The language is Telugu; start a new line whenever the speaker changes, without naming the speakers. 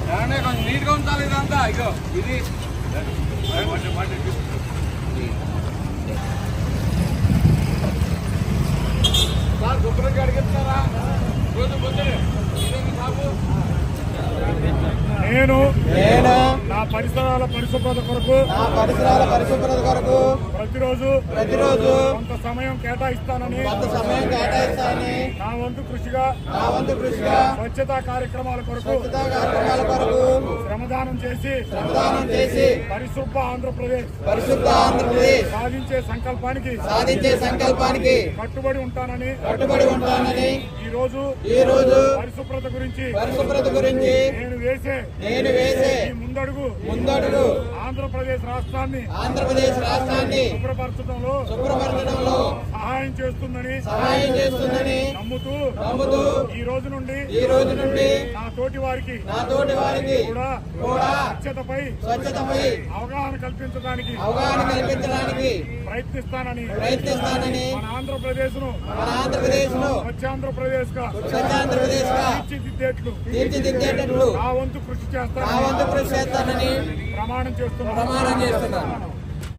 కొంచెం నీట్గా ఉంచాలి ఇదంతా. ఇగో ఇది సార్ శుభ్రంగా అడిగిస్తారా రోజు పొద్దునే
నేను నా పరిసరాల పరిశుభ్రత కొరకు ప్రతిరోజు కొంత సమయం కేటాయిస్తానని నా వంతు కృషిగా స్వచ్ఛతా కార్యక్రమాల కొరకు శ్రమదానం చేసి పరిశుభ్ర ఆంధ్రప్రదేశ్ సాధించే సంకల్పానికి కట్టుబడి ఉంటానని ఈ రోజు పరిశుభ్రత గురించి నేను వేసే ముందడుగు ఆంధ్రప్రదేశ్ రాష్ట్రాన్ని శుభ్రపరచడంలో సహాయం చేస్తుందని నమ్ముతూ ఈ రోజు నుండి నా తోటి వారికి కూడా స్వచ్ఛతపై అవగాహన కల్పించడానికి ప్రయత్నిస్తానని మన ఆంధ్రప్రదేశ్ ను స్వచ్ఛాంధ్రప్రదేశ్ గా తీర్చిదిద్దేట్లు నా వంతు కృషి చేస్తానని ప్రమాణం చేస్తున్నాను.